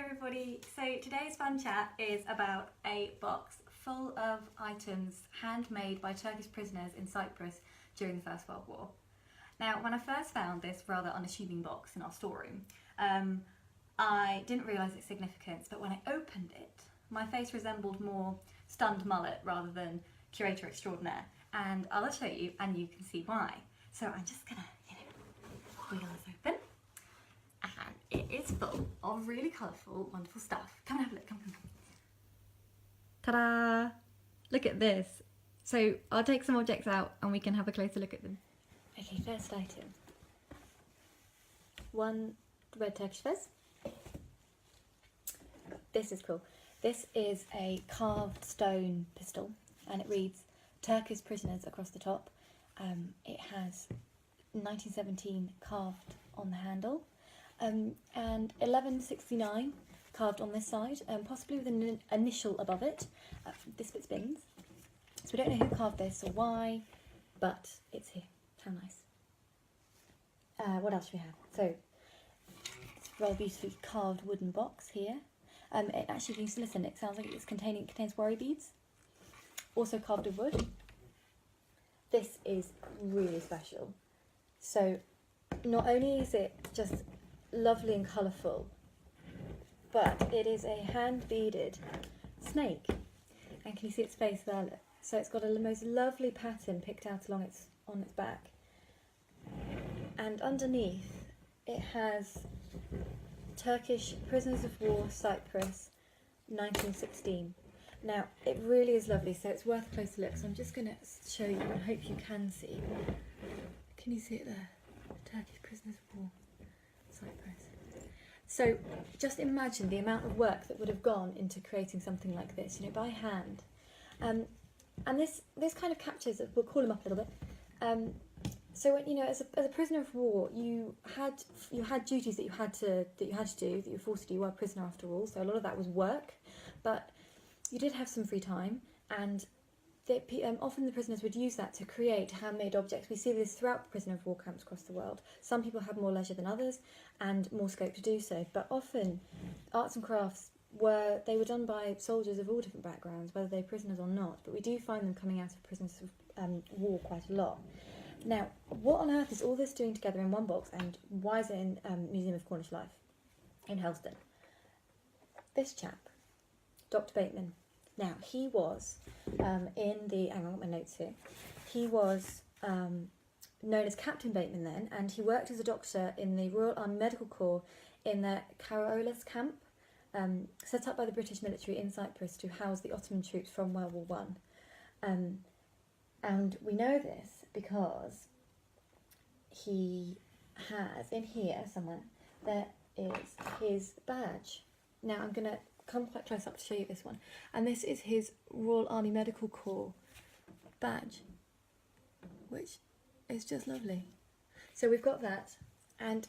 everybody. So today's fun chat is about a box full of items handmade by Turkish prisoners in Cyprus during the First World War. Now, when I first found this rather unassuming box in our storeroom, I didn't realise its significance, but when I opened it, my face resembled more stunned mullet rather than curator extraordinaire, and I'll show you and you can see why. So I'm just gonna, wheel this open. And it is full of really colourful, wonderful stuff. Come and have a look, come. Ta-da! Look at this. So I'll take some objects out and we can have a closer look at them. Okay, first item. One red Turkish fez. This is cool. This is a carved stone pistol and it reads Turkish prisoners across the top. It has 1917 carved on the handle. And 1169 carved on this side, possibly with an initial above it. This bit spins. So we don't know who carved this or why, but it's here. How nice. What else do we have? So, it's a rather beautifully carved wooden box here. It actually, if you listen, it sounds like it contains worry beads. Also carved of wood. This is really special. So, not only is it just lovely and colourful, but it is a hand beaded snake, and can you see its face there? Look. So it's got a most lovely pattern picked out on its back, and underneath it has Turkish prisoners of war, Cyprus, 1916. Now it really is lovely, so it's worth a closer look. So I'm just going to show you and hope you can see. Can you see it there? Turkish prisoners of war, Cyprus. So just imagine the amount of work that would have gone into creating something like this, by hand. And this kind of captures, we'll call him up a little bit. So as a prisoner of war, you had duties that you had to do, that you were forced to do. You were a prisoner after all, so a lot of that was work, but you did have some free time, and often the prisoners would use that to create handmade objects. We see this throughout prisoner of war camps across the world. Some people had more leisure than others and more scope to do so, but often arts and crafts were done by soldiers of all different backgrounds, whether they're prisoners or not, but we do find them coming out of prisoners of war quite a lot. Now, what on earth is all this doing together in one box, and why is it in Museum of Cornish Life in Helston? This chap, Dr. Bateman. Now, he was hang on, I've got my notes here. He was known as Captain Bateman then, and he worked as a doctor in the Royal Army Medical Corps in the Carolus camp, set up by the British military in Cyprus to house the Ottoman troops from World War One. And we know this because he has, in here somewhere, there is his badge. Now, I'm going to come quite close up to show you this one, and this is his Royal Army Medical Corps badge, which is just lovely. So we've got that, and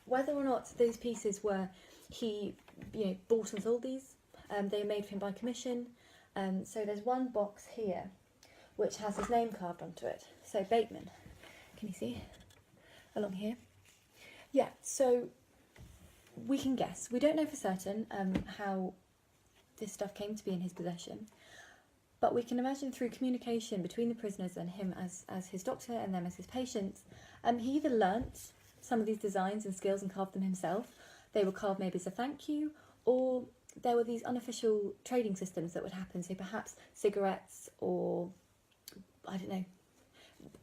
whether or not these pieces were he bought and sold these, they were made for him by commission. So there's one box here which has his name carved onto it, so Bateman, can you see along here? Yeah, so we can guess. We don't know for certain how this stuff came to be in his possession, but we can imagine through communication between the prisoners and him as his doctor and them as his patients, he either learnt some of these designs and skills and carved them himself. They were carved maybe as a thank you, or there were these unofficial trading systems that would happen, so perhaps cigarettes or, I don't know,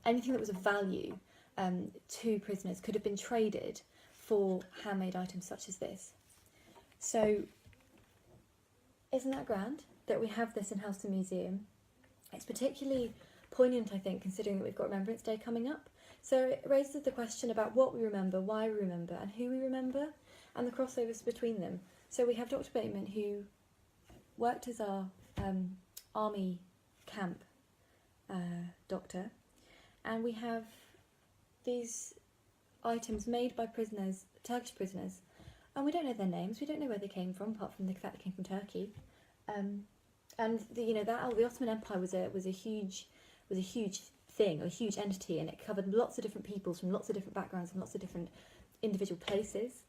anything that was of value to prisoners could have been traded for handmade items such as this. So isn't that grand that we have this in Helston Museum? It's particularly poignant, I think, considering that we've got Remembrance Day coming up. So it raises the question about what we remember, why we remember, and who we remember, and the crossovers between them. So we have Dr. Bateman, who worked as our army camp doctor, and we have these items made by prisoners, Turkish prisoners, and we don't know their names. We don't know where they came from, apart from the fact they came from Turkey. And the Ottoman Empire was a huge thing, a huge entity, and it covered lots of different peoples from lots of different backgrounds and lots of different individual places.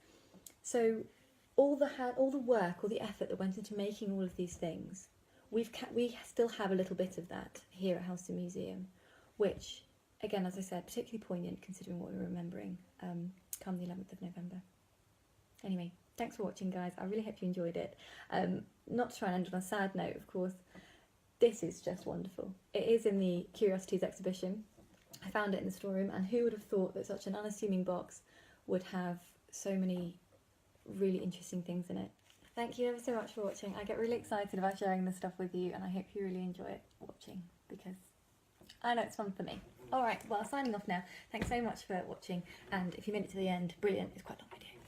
So all the work, all the effort that went into making all of these things, we still have a little bit of that here at Helston Museum, which, again, as I said, particularly poignant considering what we're remembering come the 11th of November. Anyway, thanks for watching, guys. I really hope you enjoyed it. Not to try and end on a sad note, of course, this is just wonderful. It is in the Curiosities exhibition. I found it in the storeroom, and who would have thought that such an unassuming box would have so many really interesting things in it. Thank you ever so much for watching. I get really excited about sharing this stuff with you, and I hope you really enjoy it watching, because I know it's fun for me. Alright, well, signing off now. Thanks so much for watching, and if you made it to the end, brilliant. It's quite a long video.